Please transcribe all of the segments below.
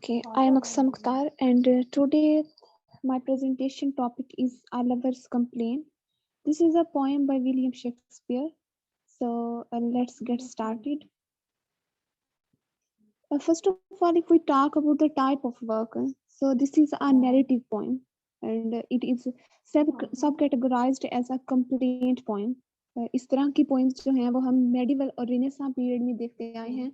Okay, I am Aksa Mukhtar, and today my presentation topic is A Lover's Complaint. This is a poem by William Shakespeare. So let's get started. First of all, if we talk about the type of work, so this is a narrative poem, and it is subcategorized as a complaint poem. इस तरह की poems जो हैं वो हम medieval और renaissance period में देखते आए हैं।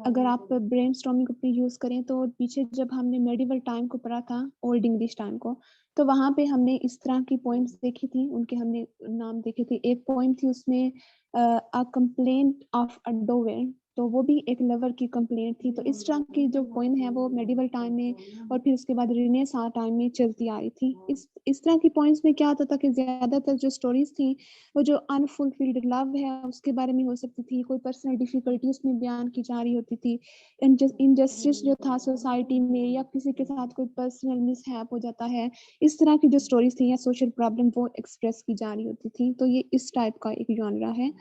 अगर आप ब्रेन स्टॉर्मिंग अपनी यूज करें तो पीछे जब हमने मेडिवल टाइम को पढ़ा था, ओल्ड इंग्लिश टाइम को, तो वहां पे हमने इस तरह की पोइम्स देखी थी, उनके हमने नाम देखे थे। एक पोइम थी उसमें a complaint of a dowel, तो वो भी एक लवर की कंप्लेंट थी। तो इस तरह की जो पोइम है वो मेडिवल टाइम में और फिर उसके बाद रेनेसां टाइम में चलती आ रही थी। इस तरह की पॉइंट्स में क्या होता था कि ज्यादातर जो स्टोरीज थी वो जो अनफुलफिल्ड लव है उसके बारे में हो सकती थी, कोई पर्सनल डिफिकल्टी उसमें बयान की जा रही होती थी, इनजस्टिस जो था सोसाइटी में या किसी के साथ कोई पर्सनल मिसहैप हो जाता है, इस तरह की जो स्टोरीज थी या सोशल प्रॉब्लम वो एक्सप्रेस की जा रही होती थी। तो ये इस टाइप का एक जॉनरा है।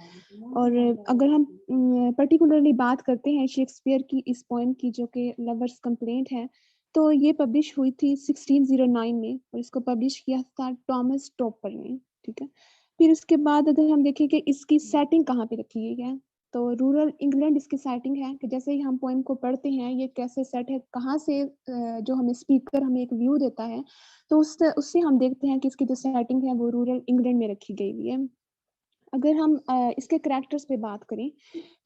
और अगर हम पर्टिकुलरली बात करते हैं शेक्सपियर की इस पोएम की जो कि लवर्स कंप्लेंट है, तो ये पब्लिश हुई थी 1609 में और इसको पब्लिश किया था टॉमस टॉपर ने। ठीक है, फिर उसके बाद अगर हम देखें कि इसकी सेटिंग कहाँ पे रखी गई है, तो रूरल इंग्लैंड इसकी सेटिंग है कि जैसे ही हम पोएम को पढ़ते हैं ये कैसे सेट है, कहाँ से जो हमें स्पीकर हमें एक व्यू देता है, तो उससे हम देखते हैं कि इसकी जो सेटिंग है वो रूरल इंग्लैंड में रखी गई हुई है। अगर हम इसके कैरेक्टर्स पे बात करें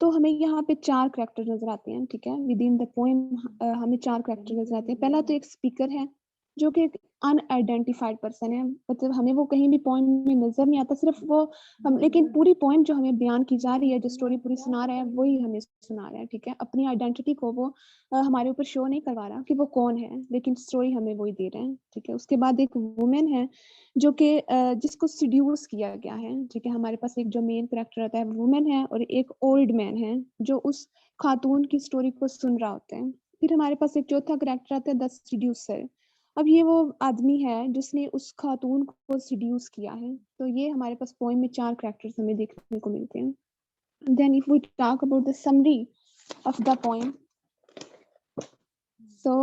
तो हमें यहाँ पे 4 कैरेक्टर नजर आते हैं। ठीक है, विद इन द पोएम हमें 4 कैरेक्टर नजर आते हैं। पहला तो एक स्पीकर है जो कि एक अनआइडेंटिफाइड पर्सन है, मतलब हमें वो कहीं भी पोएम में नजर नहीं आता, सिर्फ वो हम, लेकिन पूरी पोएम जो हमें बयान की जा रही है, जो स्टोरी पूरी सुना रहा है वही हमें सुना रहा है। ठीक है, अपनी आइडेंटिटी को वो हमारे ऊपर शो नहीं करवा रहा कि वो कौन है, लेकिन स्टोरी हमें वही दे रहे हैं। ठीक है, उसके बाद एक वुमेन है जो कि जिसको सिड्यूस किया गया है। ठीक है, हमारे पास एक जो मेन कैरेक्टर आता है वुमेन है और एक ओल्ड मैन है जो उस खातून की स्टोरी को सुन रहा होता है। फिर हमारे पास एक चौथा कैरेक्टर आता है द सिड्यूसर। अब ये वो आदमी है जिसने उस खातून को सिड्यूस किया है। तो ये हमारे पास पोएम में 4 कैरेक्टर्स हमें देखने को मिलते हैं। Then if we talk about the summary of the poem, so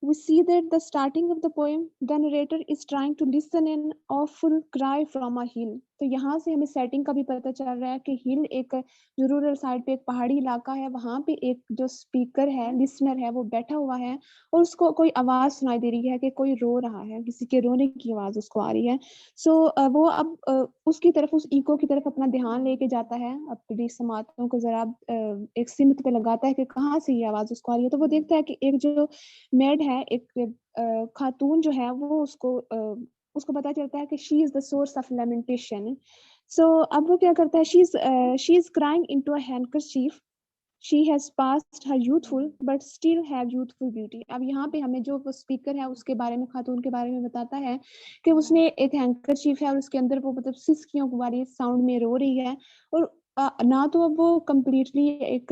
we see that the starting of the poem, the narrator is trying to listen an awful cry from a hill. तो यहाँ से हमें setting का भी पता चल रहा है कि हिल एक जो रूरल साइड पे एक पहाड़ी इलाका है, वहां पे एक जो स्पीकर है, लिसनर है, वो बैठा हुआ है और उसको कोई आवाज सुनाई दे रही है कि कोई रो रहा है, किसी के रोने की आवाज उसको आ रही है। सो वो अब उसकी तरफ, उस इको की तरफ अपना ध्यान लेके जाता है, अपनी समातों को जरा एक सिमत पे लगाता है कि कहाँ से ये आवाज उसको आ रही है। तो वो देखता है कि एक जो मेड है, एक खातून जो है, वो उसको पता चलता है कि she is the source of lamentation. So अब वो क्या करता है, she is crying into a handkerchief, she has passed her youthful but still have youthful beauty. अब यहाँ पे हमें जो वो स्पीकर है उसके बारे में, खातून के बारे में बताता है कि उसने एक हैंकरचीफ है और उसके अंदर वो मतलब सिसकियों वाली साउंड में रो रही है। और ना तो अब वो कम्प्लीटली एक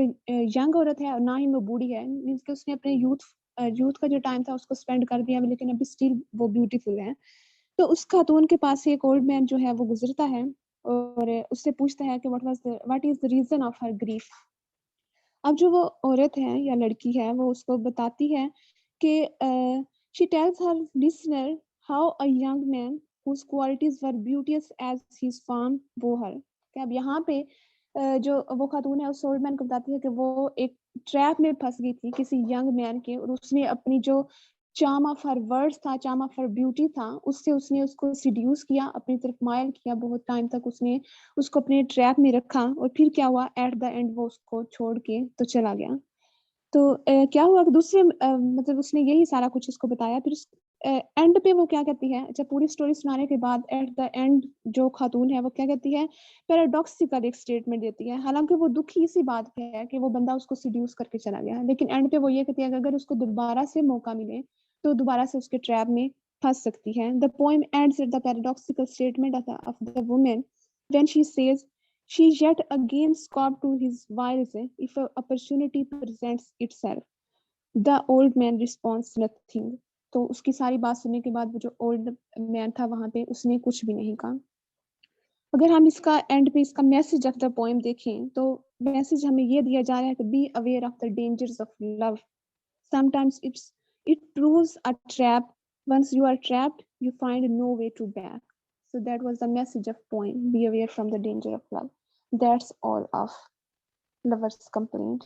यंग औरत है और ना ही वो बूढ़ी है, मीन्स कि उसने अपने यूथ का जो टाइम था उसको स्पेंड कर दिया, लेकिन अभी स्टिल वो ब्यूटीफुल है। तो उस खातून के पास से एक ओल्ड मैन जो है वो गुजरता है और उससे पूछता है कि what is the reason of her grief. अब जो वो औरत है या लड़की है वो उसको बताती है कि she tells her listener how a young man whose qualities were beauteous as his farm bore her। अब यहाँ पे जो वो खातून है उस ओल्ड मैन को बताती है कि वो एक ट्रैप में फंस गई थी किसी यंग मैन के, और उसने अपनी जो चार्म ऑफ हर वर्ड्स था, चार्म ऑफ हर ब्यूटी था, उससे उसने उसको सिड्यूस किया, अपनी तरफ मायल किया, बहुत टाइम तक उसने उसको अपने ट्रैप में रखा। और फिर क्या हुआ, एट द एंड वो उसको छोड़ के तो चला गया। तो क्या हुआ कि दूसरे मतलब उसने यही सारा कुछ उसको बताया। फिर एंड पे वो क्या कहती है, अच्छा पूरी स्टोरी सुनाने के बाद एट द एंड जो खातून है वो क्या कहती है, पैराडॉक्सिकल एक स्टेटमेंट देती है। हालांकि वो दुखी इसी बात पे है कि वो बंदा उसको सिड्यूस करके चला गया, लेकिन एंड पे वो ये कहती है कि अगर उसको दोबारा से मौका मिले तो दोबारा से उसके ट्रैप में फंस सकती है। The poem ends at the paradoxical statement of the woman when she says she yet again scoffed to his wiles if an opportunity presents itself. The old man responds nothing. तो उसकी सारी बात सुनने के बाद वो जो ओल्ड मैन था वहां पे उसने कुछ भी नहीं कहा। अगर हम इसका एंड पे इसका मैसेज ऑफ द पोएम देखें तो मैसेज हमें ये दिया जा रहा है कि be aware of the dangers of love. Sometimes it proves a trap. Once you are trapped, you find no way to back. So that was the message of poem. Be aware from the danger of love. That's all of Lover's Complaint.